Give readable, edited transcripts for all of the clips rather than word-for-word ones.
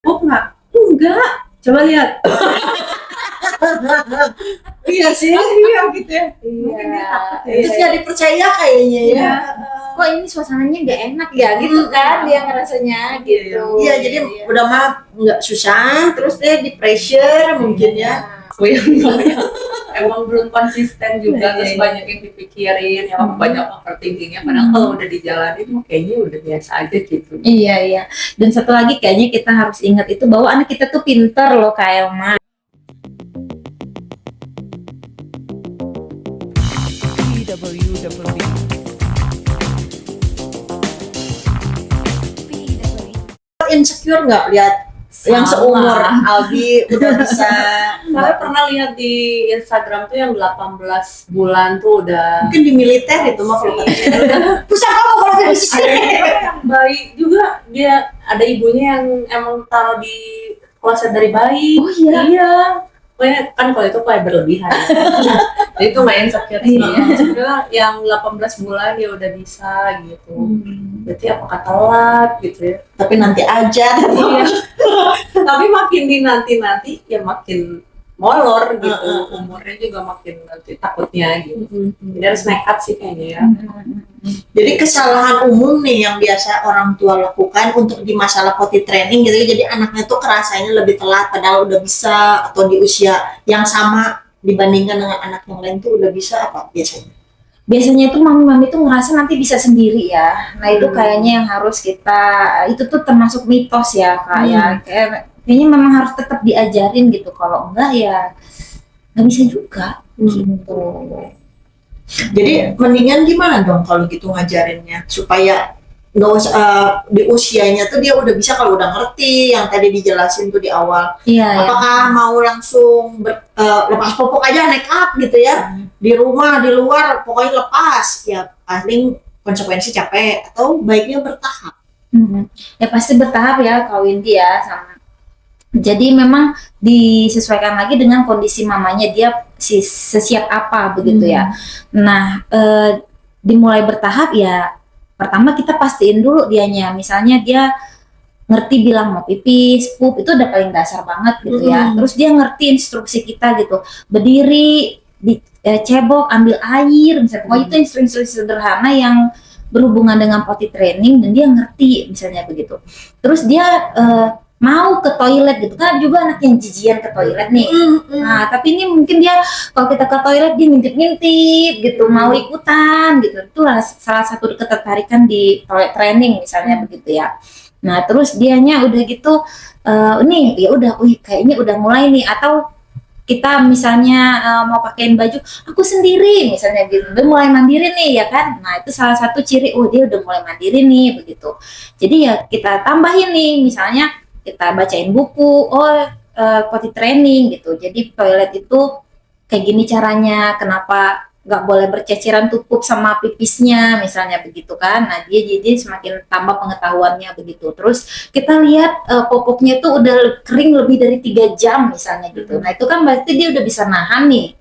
pup nggak? Enggak. Coba lihat. Iya sih, iya gitu ya. Mungkin dia takut ya. Terus nggak dipercaya kayaknya ya. Iya. Kok ini suasananya nggak enak ya gitu kan dia ngerasanya gitu. Iya, jadi udah mah nggak susah, terus dia di pressure mungkin ya. Emang belum konsisten juga, terus banyak yang dipikirin, ya banyak overthinkingnya. Padahal kalau udah dijalanin, kayaknya udah biasa aja gitu. Iya. Dan satu lagi kayaknya kita harus ingat itu bahwa anak kita tuh pinter loh Kak Elma. Insecure nggak lihat yang seumur Aldi udah bisa. Saya pernah lihat di Instagram tuh yang 18 bulan tuh udah Mungkin di militer itu mah pusat kamu kalau di sini. yang bayi juga, dia ada ibunya yang emang taruh di kloset dari bayi. Oh iya? Iya. Pokoknya kan kalau itu kayak berlebihan. Jadi itu main insecure sih. Sebenarnya yang 18 bulan ya udah bisa gitu. Berarti apakah telat gitu ya? Tapi nanti aja. Iya. Tapi makin dinanti-nanti ya makin molor gitu. Umurnya juga makin nanti takutnya gitu. Jadi harus nekat sih kayaknya ya. Jadi kesalahan umum nih yang biasa orang tua lakukan untuk di masalah potty training gitu. Jadi anaknya tuh kerasanya lebih telat padahal udah bisa, atau di usia yang sama dibandingkan dengan anak yang lain tuh udah bisa apa biasanya? Biasanya itu mami-mami tuh ngerasa nanti bisa sendiri ya. Nah itu kayaknya yang harus kita, itu tuh termasuk mitos ya Kak ya. Kayaknya memang harus tetap diajarin gitu. Kalau enggak ya nggak bisa juga gitu. Jadi mendingan gimana dong kalau gitu ngajarinnya supaya nggak usah di usianya tuh dia udah bisa, kalau udah ngerti yang tadi dijelasin tuh di awal. Iya. Apakah mau langsung lepas popok aja neck up gitu ya, di rumah di luar pokoknya lepas ya, paling konsekuensi capek, atau baiknya bertahap? Ya pasti bertahap ya Kak Windy ya sama. Jadi memang disesuaikan lagi dengan kondisi mamanya, dia sesiap apa begitu ya. Nah dimulai bertahap ya. Pertama kita pastiin dulu dianya, misalnya dia ngerti bilang mau pipis, pup, itu udah paling dasar banget gitu ya. Terus dia ngerti instruksi kita gitu, berdiri, cebok, ambil air, misalnya. Pokoknya itu instruksi sederhana yang berhubungan dengan potty training dan dia ngerti misalnya begitu. Terus dia mau ke toilet gitu kan, juga anak yang jijian ke toilet nih. Nah tapi ini mungkin dia kalau kita ke toilet dia ngintip-ngintip gitu, mau ikutan gitu. Itu salah satu ketertarikan di toilet training misalnya begitu ya. Nah terus dianya udah gitu ini ya udah, kayaknya udah mulai nih. Atau kita misalnya mau pakein baju aku sendiri misalnya gitu, udah mulai mandiri nih ya kan. Nah itu salah satu ciri dia udah mulai mandiri nih begitu. Jadi ya kita tambahin nih, misalnya kita bacain buku, potty training gitu. Jadi toilet itu kayak gini caranya, kenapa nggak boleh berceceran tutup sama pipisnya misalnya begitu kan. Nah dia jadi semakin tambah pengetahuannya begitu. Terus kita lihat popoknya itu udah kering lebih dari 3 jam misalnya gitu. Nah itu kan berarti dia udah bisa nahan nih,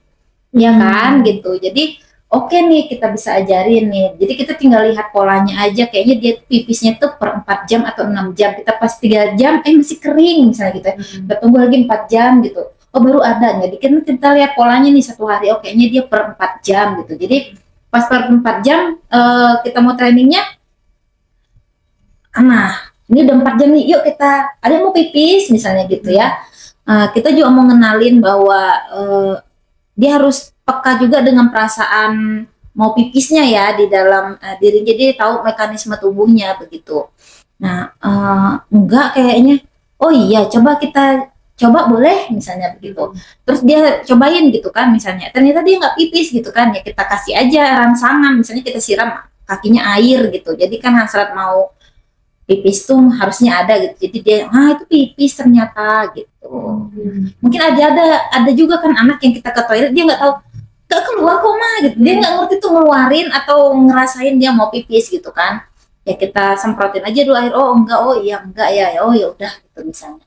ya kan gitu. Jadi oke nih kita bisa ajarin nih. Jadi kita tinggal lihat polanya aja, kayaknya dia pipisnya tuh per 4 jam atau 6 jam. Kita pas 3 jam masih kering misalnya gitu ya. Kita tunggu lagi 4 jam gitu. Baru ada. Jadi kita lihat polanya nih satu hari, kayaknya dia per 4 jam gitu. Jadi pas per 4 jam kita mau trainingnya, nah ini udah 4 jam nih, yuk kita, ada yang mau pipis misalnya gitu ya. Kita juga mau ngenalin bahwa dia harus peka juga dengan perasaan mau pipisnya ya di dalam diri, jadi tahu mekanisme tubuhnya begitu. Nah enggak kayaknya, iya coba boleh misalnya begitu. Terus dia cobain gitu kan, misalnya ternyata dia nggak pipis gitu kan, ya kita kasih aja rangsangan, misalnya kita siram kakinya air gitu. Jadi kan hasrat mau pipis tuh harusnya ada gitu. Jadi dia itu pipis ternyata gitu. Mungkin ada juga kan anak yang kita ke toilet dia nggak tahu, gak keluar kok mah gitu. Dia nggak ngerti tuh ngeluarin atau ngerasain dia mau pipis gitu kan. Ya kita semprotin aja dulu air, iya enggak ya, ya udah gitu misalnya.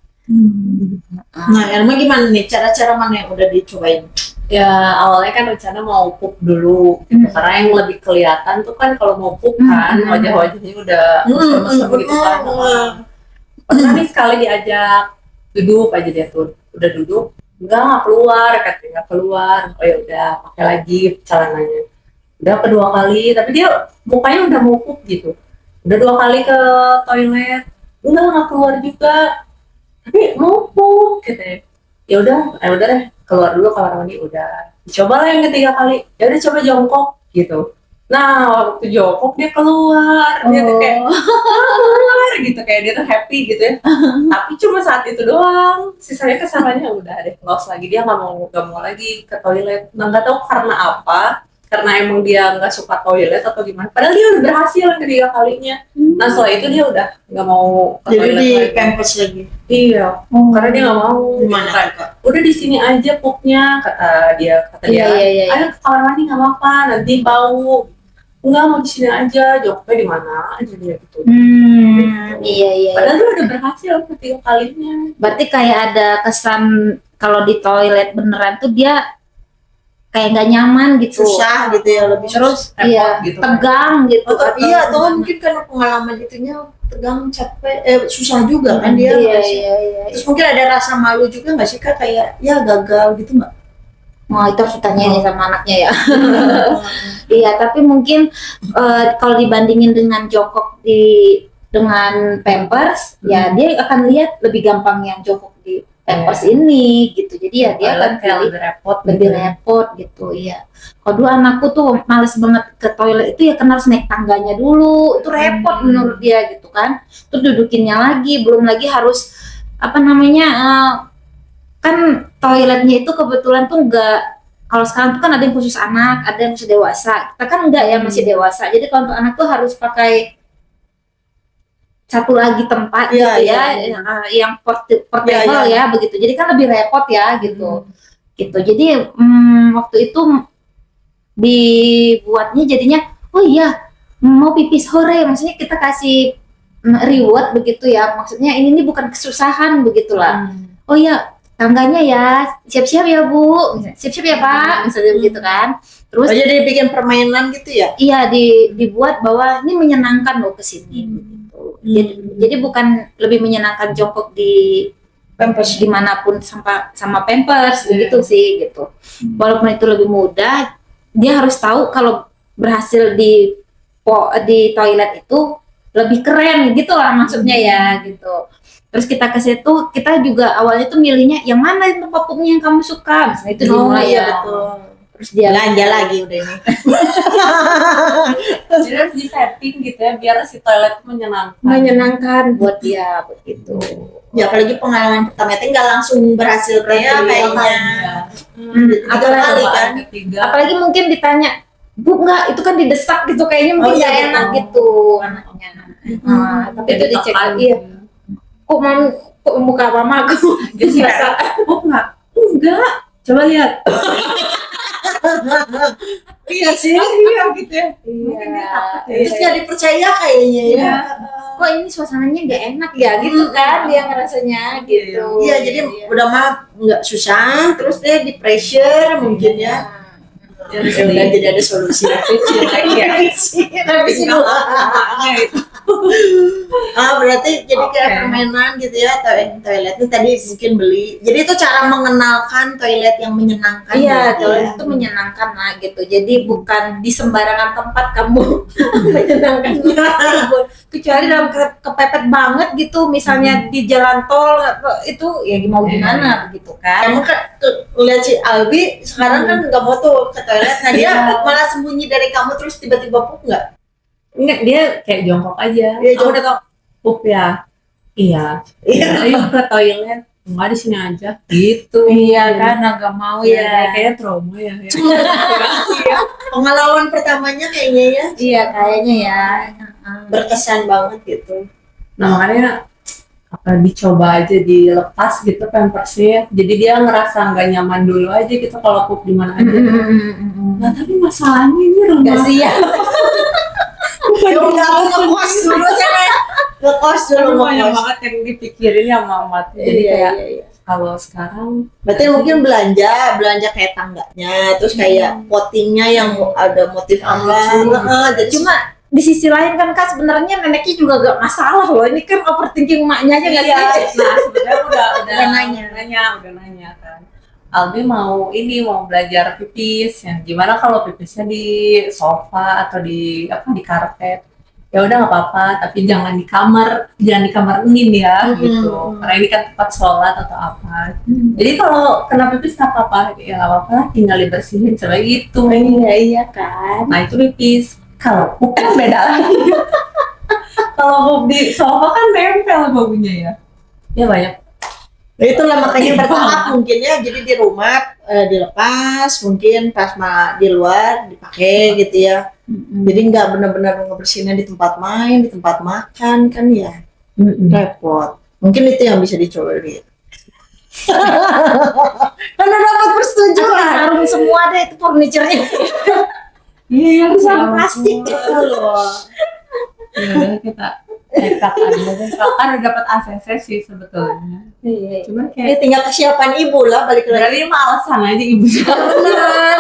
Nah Elma gimana nih, cara-cara mana yang udah dicobain? Ya awalnya kan rencana mau pup dulu gitu. Karena yang lebih kelihatan tuh kan kalau mau pup kan wajah-wajahnya udah mesem-mesem gitu kan. Pernah nih sekali diajak duduk aja dia tuh, udah duduk, nggak keluar, katanya nggak keluar. Oh ya udah, pakai lagi celananya. Udah kedua kali, tapi dia mukanya udah mau pup gitu. Udah 2 kali ke toilet, nggak keluar juga. Tapi mau pup, katanya. Ya udah deh, keluar dulu kamar mandi. Udah, dicoba lah yang ketiga kali. Ya udah coba jongkok gitu. Nah, waktu jongkok dia keluar, dia tuh kayak keluar gitu, kayak dia tuh happy gitu ya. Tapi cuma saat itu doang, sisanya kesananya udah deh lost lagi, dia nggak mau lagi ke toilet. Nah, nggak tahu karena apa, karena emang dia nggak suka toilet atau gimana. Padahal dia udah berhasil yang ketiga kalinya. Nah, setelah itu dia udah nggak mau ke Jadi toilet di lagi. pampers lagi. Iya, karena dia nggak mau. Gimana gitu kan. Kak? Udah di sini aja pupnya, kata dia. Iya. Ayo ke kamar mandi nggak apa-apa, nanti bau. Enggak, mau di sini aja, jawabnya di mana aja dia gitu. Iya. Padahal dia udah berhasil ketiga kalinya. Berarti kayak ada kesan kalau di toilet beneran tuh dia kayak nggak nyaman gitu. Susah gitu ya, lebih Terus repot iya gitu. tegang gitu. iya, atau mungkin karena pengalaman itunya tegang, capek, susah juga kan dia. Iya. Terus mungkin ada rasa malu juga nggak sih Kak, kayak ya gagal gitu nggak? Oh, itu harus ditanyain sama anaknya ya. Iya, tapi mungkin kalau dibandingin dengan jongkok dengan Pampers, ya dia akan lihat lebih gampang yang jongkok di Pampers ini gitu. Jadi ya dia akan kayak pilih lebih repot. lebih repot gitu. Iya. Kalau dulu anakku tuh males banget ke toilet itu ya, kan harus naik tangganya dulu. Itu repot menurut dia gitu kan. Terus dudukinnya lagi, belum lagi harus apa namanya kan toiletnya itu kebetulan tuh enggak, kalau sekarang tuh kan ada yang khusus anak, ada yang khusus dewasa. Kita kan enggak ya, masih dewasa. Jadi kalau untuk anak tuh harus pakai satu lagi tempat Iya, gitu iya. yang portable Iya. ya begitu. Jadi kan lebih repot ya gitu. Gitu. Jadi waktu itu dibuatnya jadinya, oh iya mau pipis sore, maksudnya kita kasih reward begitu ya. Maksudnya ini nih bukan kesusahan begitulah. Oh iya, tangganya ya, siap-siap ya Bu, siap-siap ya Pak, misalnya begitu kan. Terus jadi bikin permainan gitu ya? iya dibuat bahwa ini menyenangkan loh kesini begitu. Jadi bukan lebih menyenangkan jongkok di Pampers. dimanapun sama Pampers begitu sih gitu. Walaupun itu lebih mudah, dia harus tahu kalau berhasil di toilet itu lebih keren gitu lah maksudnya ya gitu. Terus kita ke situ, kita juga awalnya tuh milihnya yang mana itu popuknya yang kamu suka, misalnya itu dimulai ya. Betul. Terus dia Belanja lagi udah ini. Jadi harus di setting gitu ya, biar si toilet menyenangkan buat dia begitu. Ya apalagi pengalaman pertama itu nggak langsung berhasil kayaknya. Apalagi kan. Apalagi mungkin ditanya, Bu enggak, itu kan didesak gitu, kayaknya mungkin nggak enak gitu anaknya. Tapi itu dicek iya. Kok muka mamaku Jadi biasa. enggak, coba lihat. Iya sih. Iya gitu ya. Iya. Terus nggak dipercaya kayaknya ya. Iya. Kok ini suasananya nggak enak ya gitu kan dia ngerasanya gitu. Iya, jadi udah mah nggak susah, terus dia di pressure mungkin ya. Ya udah, jadi ada solusi. Revisi dulu. Berarti jadi kayak permainan gitu ya, toiletnya tadi mungkin beli. Jadi itu cara mengenalkan toilet yang menyenangkan. Iya, toilet itu menyenangkan lah gitu. Jadi bukan di sembarangan tempat kamu menyenangkan. Kecuali dalam kepepet banget gitu, misalnya di jalan tol itu ya mau gimana begitu kan. Kamu kan lihat si Albi sekarang kan nggak mau tuh ke toilet, nah dia malah sembunyi dari kamu terus tiba-tiba pup nggak? Enggak, dia kayak jongkok aja. Dia Aku udah tau, pup ya. Iya. Ayo ke toilet. Enggak, di sini aja. Gitu. Iya kan, agak mau ya. Kayaknya trauma ya. Pengalaman pertamanya kayaknya ya Iya kayaknya ya. berkesan banget gitu. Nah, makanya dicoba aja dilepas gitu pampersnya. Jadi dia ngerasa nggak nyaman dulu aja gitu kalau pup di mana aja. Nah, tapi masalahnya ini rumah. Gak sih ya. Ya udah aku ngekos dulu saya ngekos dulu Banyak ngekos. banget yang dipikirin ya Mamat. Jadi kayak kalau sekarang Berarti mungkin belanja kayak tangganya, terus kayak pottingnya yang ada motif apa. Jadi Cuma di sisi lain kan Kak sebenarnya neneknya juga gak masalah loh. Ini kan overthinking emaknya aja gak Iya, sih? nah sebenarnya udah Udah nanya kan. Albi mau belajar pipis, ya gimana kalau pipisnya di sofa atau di di karpet? Ya udah nggak apa-apa, tapi jangan di kamar angin ya gitu. Karena ini kan tempat sholat atau apa. Jadi kalau kena pipis nggak apa-apa, ya nggak apa-apa, tinggal dibersihin sebagai itu. Iya kan. Nah itu pipis. Kalau bukan beda lagi. Kalau bau di sofa kan nempel baunya ya. Ya banyak. Nah, itulah makanya bertahap mungkin ya. Jadi di rumah dilepas, mungkin pas di luar dipakai gitu ya. Jadi nggak benar-benar ngebersihinnya di tempat main, di tempat makan kan ya. Repot. Mungkin itu yang bisa dicoba gitu. Karena dapat persetujuan. Sarung semua deh itu furniture-nya. Iya, Sarung plastik. Loh. Ya udah kita nekat aja deh. Kan udah dapat ACC sih sebetulnya. Iya. Cuman Ini kayak tinggal kesiapan ibu lah balik lagi. berarti malesan aja ibunya. Benar.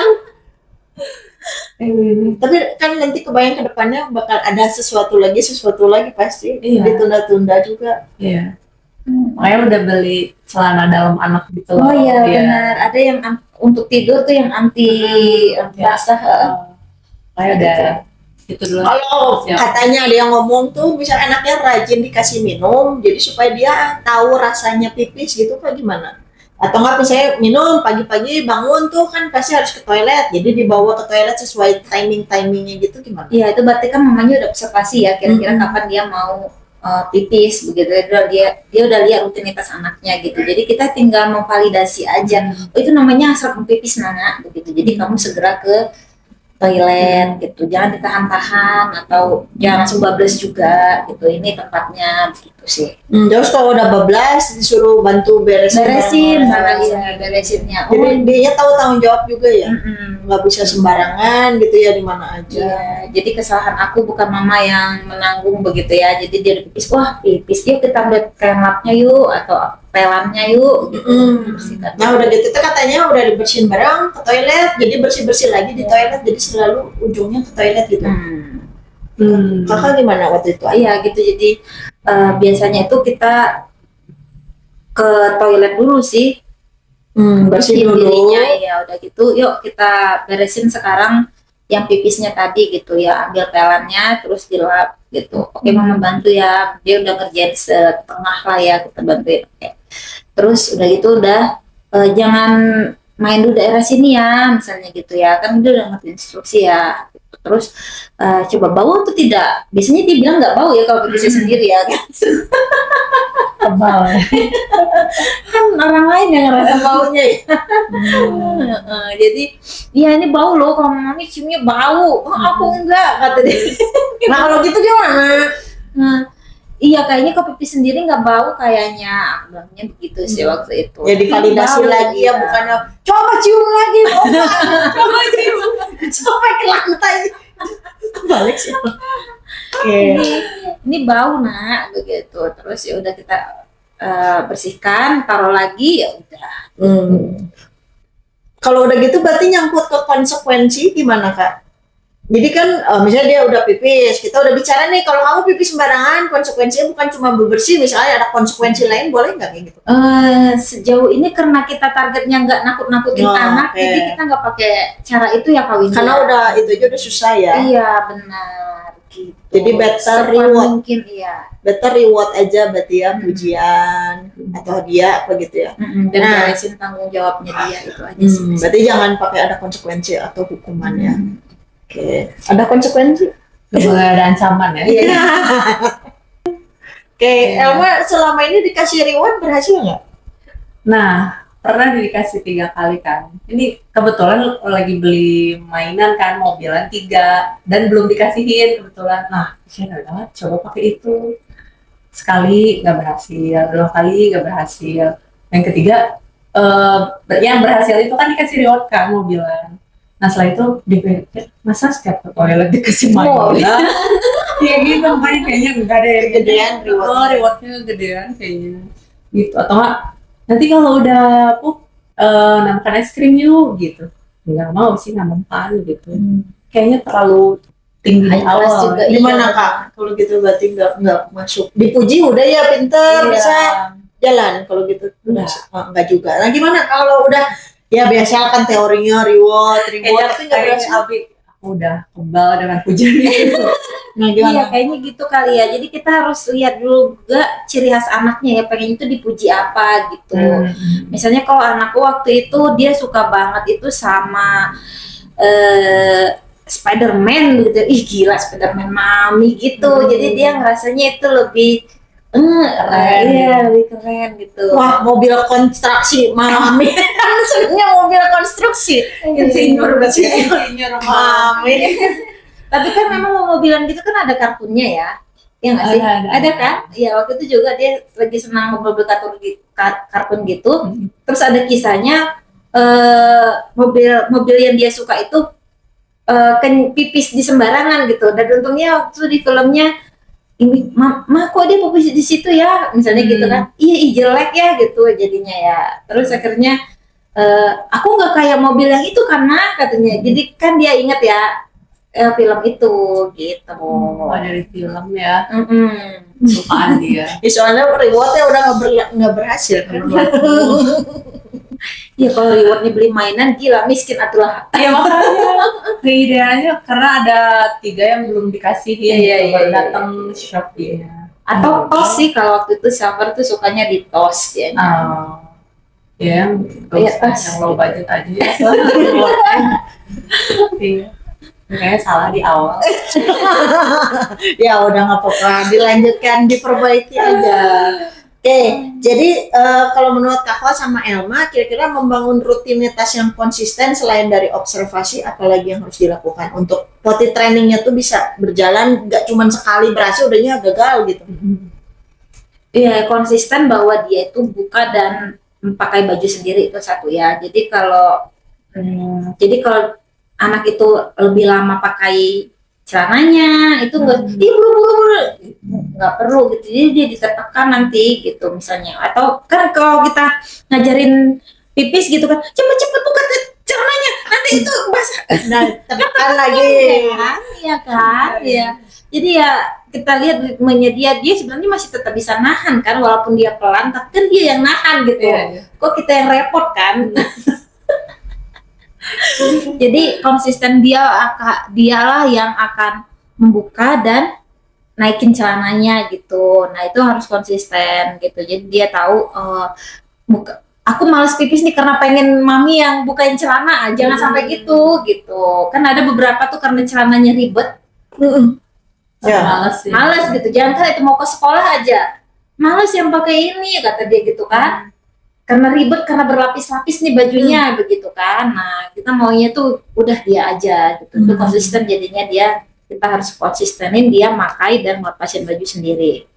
Tapi kan nanti kebayang ke depannya bakal ada sesuatu lagi pasti. Iya. Ditunda-tunda juga. Iya. Makanya udah beli celana dalam anak gitu loh. Oh iya benar. Ada yang untuk tidur tuh yang anti basah. Kayak udah itu dulu. Kalau Siap. katanya ada yang ngomong tuh bisa anaknya rajin dikasih minum jadi supaya dia tahu rasanya pipis gitu apa gimana? Atau nggak misalnya minum pagi-pagi bangun tuh kan pasti harus ke toilet jadi dibawa ke toilet sesuai timingnya gitu gimana? Iya itu berarti kan mamanya udah observasi ya kira-kira kapan dia mau pipis begitu. Dia udah lihat rutinitas anaknya gitu. Jadi kita tinggal memvalidasi aja. Oh itu namanya hasrat pipis Nana begitu. Jadi kamu segera ke toilet gitu, jangan ditahan-tahan atau jangan langsung bablas juga gitu, ini tempatnya gitu sih. Terus kalau udah bablas disuruh bantu beresin beresinnya. Jadi dia tahu tanggung jawab juga ya, Mm-mm. nggak bisa sembarangan gitu ya di mana aja. Iya, jadi kesalahan aku bukan mama yang menanggung begitu ya. Jadi dia pipis, wah pipis yuk kita ambil kain lapnya yuk atau pelannya yuk gitu. Bersihkan. Nah udah gitu tuh katanya udah dibersihin bareng ke toilet, jadi bersih lagi di toilet, jadi selalu ujungnya ke toilet gitu. Kakak gimana waktu itu? Iya gitu, jadi biasanya itu kita ke toilet dulu sih. Bersih dulu. Dirinya, ya udah gitu yuk kita beresin sekarang yang pipisnya tadi gitu ya, ambil pelannya terus dilap gitu. Oke mama bantu ya, dia udah ngerjain setengah lah ya, kita bantuin. Oke. Terus udah gitu jangan main dulu daerah sini ya misalnya gitu ya, kan dia udah ngerti instruksi ya. Terus coba bau atau tidak, biasanya dia bilang nggak bau ya kalau pipisnya sendiri ya kan. Tebal. Kan orang lain yang ngerasa baunya ya. Jadi ya ini bau loh, kalau mami ciumnya bau. Oh, aku enggak kata dia. Nah kalau gitu gimana? Iya kayaknya kok pipis sendiri nggak bau kayaknya, aku bilangnya begitu sih waktu itu. Ya divalidasi Bau, lagi ya, iya. bukannya coba cium lagi, coba cium sampai ke lantai. Balik sih. Oke. Ini bau nak begitu. Terus ya udah kita bersihkan, taruh lagi ya udah. Kalau udah gitu berarti nyangkut ke konsekuensi gimana Kak? Jadi kan misalnya dia udah pipis, kita udah bicara nih kalau kamu pipis sembarangan konsekuensinya bukan cuma bebersih, misalnya ada konsekuensi lain, boleh nggak kayak gitu? Sejauh ini karena kita targetnya nggak nakut-nakutin anak, oke. jadi kita nggak pakai cara itu ya kawin. Karena udah itu aja udah susah ya. Iya benar gitu. Jadi better Sefun reward. mungkin iya. Better reward aja berarti ya, pujian atau hadiah apa gitu ya. Dan Nah. beresin tanggung jawabnya dia itu aja sih. Berarti jangan pakai ada konsekuensi atau hukuman ya. Oke, ada konsekuensi? Boleh ada ancaman ya. Iya. Oke, Elma selama ini dikasih reward berhasil nggak? Nah, pernah dikasih 3 kali kan. Ini kebetulan lagi beli mainan kan, mobilan 3 dan belum dikasihin kebetulan. Nah, saya udah coba pakai itu. Sekali nggak berhasil, 2 kali nggak berhasil. Yang ketiga, yang berhasil itu kan dikasih reward kan mobilan. Nah setelah itu dipikir, masa setiap ke toilet dikasih mainan? Ya gitu, makanya kayaknya enggak deh. Gedean rewardnya. Oh, rewardnya gedean kayaknya. Gitu, atau enggak, nanti kalau udah pup, makan es krim yuk gitu. Nggak mau sih, nggak mempan gitu. Kayaknya terlalu tinggi High class awal. juga. Gimana Iya. Kak? Kalau gitu berarti nggak masuk. Dipuji udah ya pinter Iya. bisa jalan kalau gitu. Udah. Enggak juga. Nah gimana kalau udah ya biasa kan teorinya reward tapi nggak Kayaknya berhasil. Abi aku udah kebal dengan pujian itu. Nah Iya, gimana? kayaknya gitu kali ya. Jadi kita harus lihat dulu juga ciri khas anaknya ya, pengen itu dipuji apa gitu. Misalnya kalau anakku waktu itu dia suka banget itu sama Spider-Man gitu. Ih gila Spider-Man mami gitu. Jadi dia ngerasanya itu lebih Keren. iya, lebih keren gitu. Wah mobil konstruksi mami. Maksudnya mobil konstruksi. Insinyur berarti. Insinyur mami. Tapi kan memang mobilan gitu kan ada kartunnya ya. Ya nggak sih? Ada. Kan? Ya waktu itu juga dia lagi senang mobil kartun gitu. Terus ada kisahnya mobil yang dia suka itu pipis di sembarangan gitu. Dan untungnya waktu di filmnya ini mah kok dia pipis di situ ya, misalnya gitu kan. Iya jelek ya gitu jadinya ya. Terus akhirnya aku nggak kayak mobil yang itu karena katanya. Jadi kan dia ingat ya film itu gitu. Oh, dari film ya. Mm-mm. Sukaan dia. Ya, soalnya rewardnya udah nggak berhasil kan. Ya kalau rewardnya beli mainan gila miskin atulah. Iya makanya keideannya karena ada 3 yang belum dikasih Iya, baru iya. datang Shopee ya. Atau tos sih kalau waktu itu Silver tuh sukanya di tos ya. Ya, Iya, tas. yang low budget aja ya. Iya. Kayaknya salah di awal. Ya udah nggak apa-apa, dilanjutkan, diperbaiki aja. Oke, jadi kalau menurut Kakak sama Elma, kira-kira membangun rutinitas yang konsisten selain dari observasi, apalagi yang harus dilakukan untuk potty trainingnya tuh bisa berjalan, nggak cuma sekali berhasil, udahnya gagal gitu. Iya konsisten bahwa dia itu buka dan pakai baju sendiri itu satu ya. Jadi kalau anak itu lebih lama pakai celananya itu nggak, buru-buru nggak perlu gitu. Jadi dia ditekan nanti gitu misalnya. Atau kan kalau kita ngajarin pipis gitu kan, cepet-cepet buka celananya nanti itu basah. Nah, tekan lagi. Iya kan, ya. Jadi ya kita lihat ritmenya dia sebenarnya masih tetap bisa nahan kan, walaupun dia pelan, tapi kan dia yang nahan gitu. Iya. Kok kita yang repot kan? Jadi konsisten dialah yang akan membuka dan naikin celananya gitu. Nah itu harus konsisten gitu. Jadi dia tahu aku males pipis nih karena pengen mami yang bukain celana, jangan sampai gitu. Kan ada beberapa tuh karena celananya ribet, Ya. males gitu. Jangan kan itu mau ke sekolah aja, males yang pakai ini kata dia gitu kan. Karena ribet, karena berlapis-lapis nih bajunya begitu kan. Nah kita maunya tuh udah dia aja gitu. Itu konsisten jadinya kita harus konsistenin dia pakai dan melepasin baju sendiri.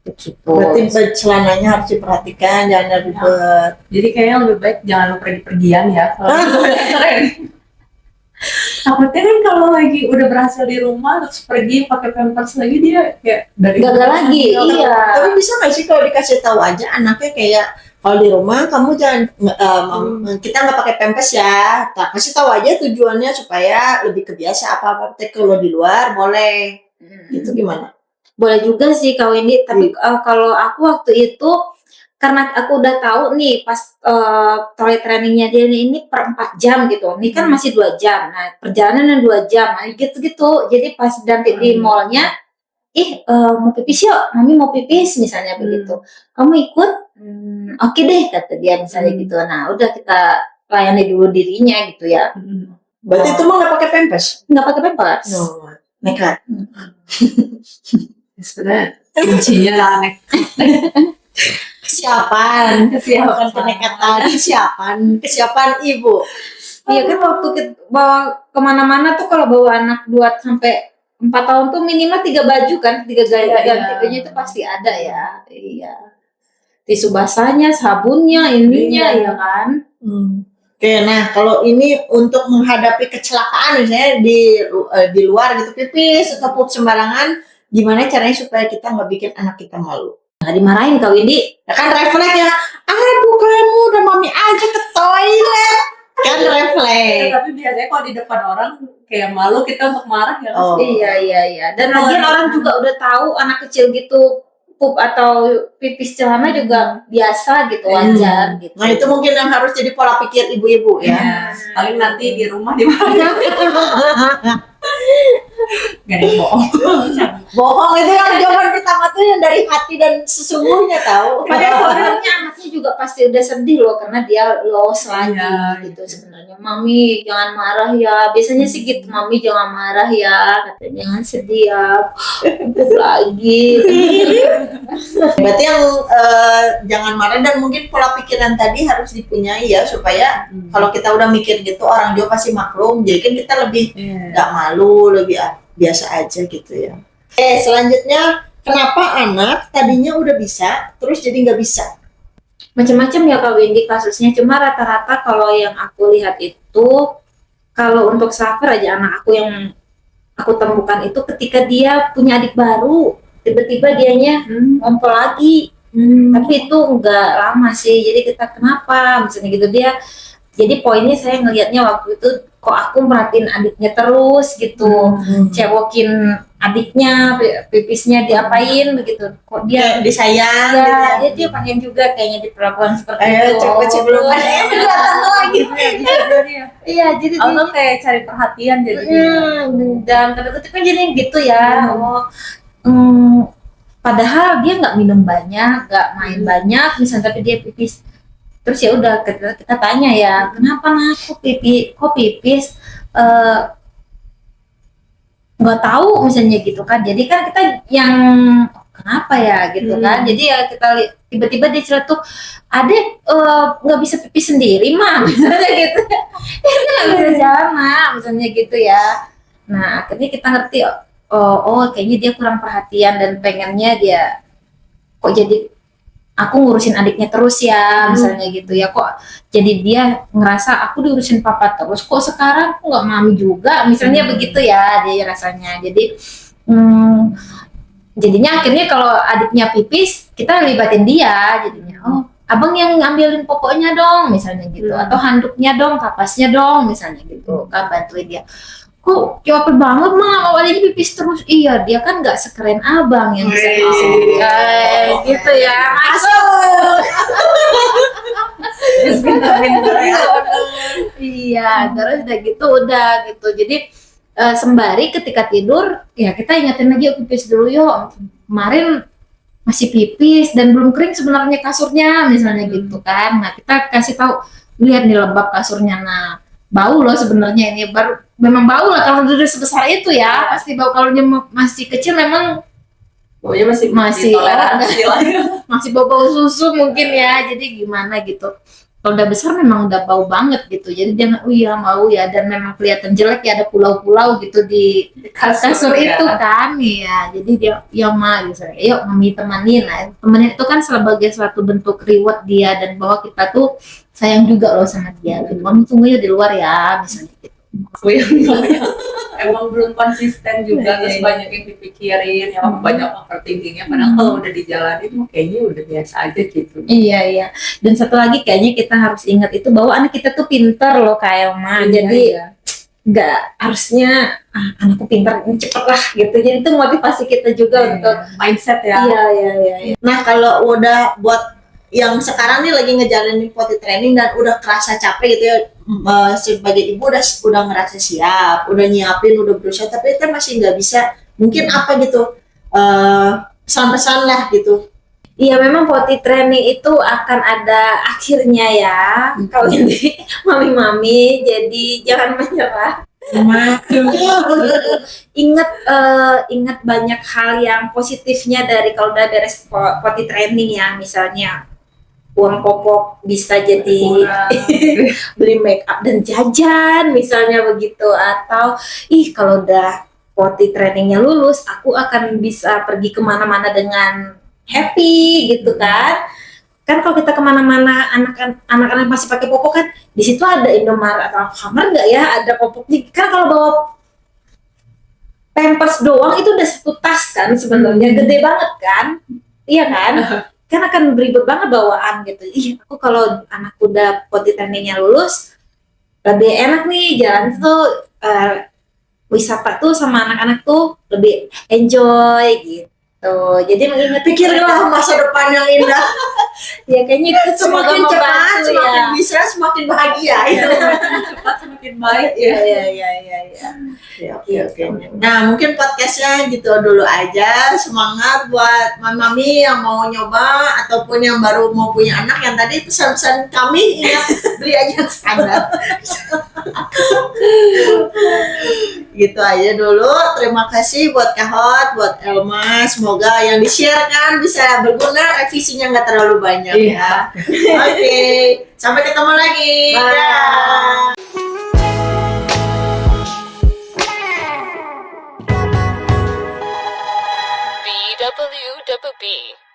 Begitu. Berarti celananya harus diperhatikan, jangan ribet. Jadi kayaknya lebih baik jangan pergi-pergian ya. Takutnya kan kalau lagi udah berhasil di rumah terus pergi pakai pampers lagi dia kayak dari gagal lagi. Iya. Tapi bisa nggak sih kalau dikasih tahu aja anaknya kayak kalau di rumah kamu jangan kita nggak pakai pampers ya. Nah, kasih tahu aja tujuannya supaya lebih kebiasa apa-apa. Tapi kalau di luar boleh. Itu gimana? Boleh juga sih Kak Wendy, tapi kalau aku waktu itu karena aku udah tahu nih pas toilet trainingnya dia ini per 4 jam gitu. Ini kan masih 2 jam. Nah, perjalanannya 2 jam. Nah, gitu-gitu. Jadi pas nanti di mallnya mau pipis yuk, mami mau pipis misalnya begitu. Kamu ikut? Oke deh kata dia misalnya gitu. Nah, udah kita layani dulu dirinya gitu ya. Berarti itu mah nggak pakai pampers? Nggak pakai pampers. No, nekat. Sebenarnya kuncinya aneh. Kesiapan, bukan kenekatan, kesiapan ibu. Iya kan waktu kita bawa kemana-mana tuh kalau bawa anak 2 sampai 4 tahun tuh minimal 3 baju kan, 3 ganti bajunya itu pasti ada ya. Iya. Tisu basahnya, sabunnya, ininya ya kan. Oke, nah kalau ini untuk menghadapi kecelakaan misalnya di luar gitu pipis atau pup sembarangan, gimana caranya supaya kita nggak bikin anak kita malu? Nggak dimarahin Kak Windy. Ya kan refleks ya, aduh kamu udah mami aja ke toilet, kan refleks. Tapi biasanya kalau di depan orang kayak malu kita untuk marah ya. Oh. Iya. Dan Kalau lagian anak- orang juga udah tahu anak kecil gitu pup atau pipis celana juga biasa gitu, wajar gitu. Nah, itu mungkin yang harus jadi pola pikir ibu-ibu ya. Ya, paling nanti di rumah dimarahin. Gak ada yang bohong. Bohong itu yang jawaban pertama tuh yang dari hati dan sesungguhnya tahu. Padahal sebenarnya anaknya juga pasti udah sedih loh karena dia lost lagi Iya, gitu sebenarnya. Mami jangan marah ya. Biasanya sih gitu, mami jangan marah ya. Katanya jangan sedih ya. Pup lagi. Berarti yang jangan marah dan mungkin pola pikiran tadi harus dipunyai ya supaya kalau kita udah mikir gitu orang juga pasti maklum. Jadi kan kita lebih nggak malu, lebih biasa aja gitu ya. Selanjutnya kenapa anak tadinya udah bisa terus jadi nggak bisa? Macam-macam ya Kak Windy kasusnya. Cuma rata-rata kalau yang aku lihat itu, kalau untuk Safer aja anak aku yang aku temukan itu ketika dia punya adik baru, tiba-tiba dianya ngompol lagi. Tapi itu nggak lama sih. Jadi kita kenapa? Misalnya gitu dia. Jadi poinnya saya ngelihatnya waktu itu kok aku merhatiin adiknya terus gitu, cewokin adiknya, pipisnya diapain begitu. Kok dia Disayang ya, gitu dia pengen juga kayaknya diperlakukan seperti ya. itu. Cepet sebelum ada yang kelihatan lagi. Iya, jadi Auto kayak cari perhatian jadi. dan tanda kutip kan jadi gitu ya. Padahal dia nggak minum banyak, nggak main banyak, misalnya tapi dia pipis. Terus ya udah kita tanya ya, kenapa nak kok pipis? Nggak tahu misalnya gitu kan. Jadi kan kita yang kenapa ya gitu kan. Jadi ya kita tiba-tiba dia celetuk, adek nggak bisa pipis sendiri mah misalnya gitu. Dia nggak bisa jalan mah misalnya gitu ya. Nah akhirnya kita ngerti oh kayaknya dia kurang perhatian dan pengennya dia kok jadi aku ngurusin adiknya terus ya misalnya gitu ya, kok jadi dia ngerasa aku diurusin papa terus kok sekarang aku nggak mami juga misalnya begitu ya dia rasanya. Jadi jadinya akhirnya kalau adiknya pipis kita libatin dia, jadinya oh abang yang ngambilin popoknya dong misalnya gitu, atau handuknya dong, kapasnya dong misalnya gitu kan, bantuin dia. Kok capek banget mah awalnya pipis terus. Iya dia kan nggak sekeren abang yang bisa pipis sendiri gitu ya, masuk. Terus pinter-pinter ya. Iya terus udah gitu. Jadi sembari ketika tidur ya kita ingetin lagi, yuk pipis dulu yuk, kemarin masih pipis dan belum kering sebenarnya kasurnya misalnya gitu kan. Nah kita kasih tahu, lihat nih lembab kasurnya, nah bau loh sebenarnya ini, baru memang bau lah kalau udah sebesar itu ya, pasti bau. Kalau dia masih kecil memang Baunya masih toleransi lah. masih bau susu mungkin ya, jadi gimana gitu. Kalau udah besar memang udah bau banget gitu, jadi jangan iya bau ya, dan memang kelihatan jelek ya, ada pulau-pulau gitu di kasur ya. itu kan ya. Jadi dia ya ma gitu, yuk mami temanin. Nah, temenin itu kan sebagai suatu bentuk reward dia dan bahwa kita tuh sayang juga loh sama dia. Mami tunggu ya di luar ya misalnya gitu. Aku yang emang belum konsisten juga, terus banyak yang dipikirin, yang banyak overthinkingnya, padahal kalau udah dijalanin kayaknya udah biasa aja gitu. Iya. Dan satu lagi kayaknya kita harus ingat itu bahwa anak kita tuh pintar loh kayak Ma. Jadi nggak harusnya anakku pintar cepet lah gitu. Jadi itu motivasi kita juga untuk mindset ya. Iya. Nah kalau udah buat yang sekarang nih lagi ngejalanin potty training dan udah kerasa capek gitu ya, sebagai ibu udah ngerasa siap, udah nyiapin, udah berusaha, tapi kita masih nggak bisa, mungkin apa gitu pesan-pesan lah gitu. Iya memang potty training itu akan ada akhirnya ya kalau jadi mami-mami, jadi jangan menyerah. Ingat banyak hal yang positifnya dari kalau udah beres potty training ya, misalnya uang popok bisa jadi beli make up dan jajan misalnya begitu, atau kalau udah potty trainingnya lulus aku akan bisa pergi kemana-mana dengan happy gitu kan kalau kita kemana-mana anak-anak masih pakai popok kan, di situ ada Indomaret atau Alfamart nggak ya, ada popoknya kan. Kalau bawa Pampers doang itu udah satu tas kan sebenarnya, gede banget kan, iya kan. Kan akan beribet banget bawaan gitu. Aku kalau anak udah potty trainingnya lulus lebih enak nih jalan tuh wisata tuh sama anak-anak tuh lebih enjoy gitu. Jadi mengingat Pikirlah masa depan yang indah. ya kayaknya itu semoga Semakin cepat, membantu semakin ya. bisa, semakin bahagia. Ya. cepat semakin baik ya. Iya. Ya, oke. Nah, mungkin podcastnya gitu dulu aja. Semangat buat mami yang mau nyoba ataupun yang baru mau punya anak. Yang tadi pesan-pesan kami ingat beli aja yang standar. Gitu aja dulu. Terima kasih buat Kahot, buat Elma. Semoga yang di-share-kan bisa berguna. Revisinya nggak terlalu banyak ya. Oke, sampai ketemu lagi. Bye. Dah. BWWB.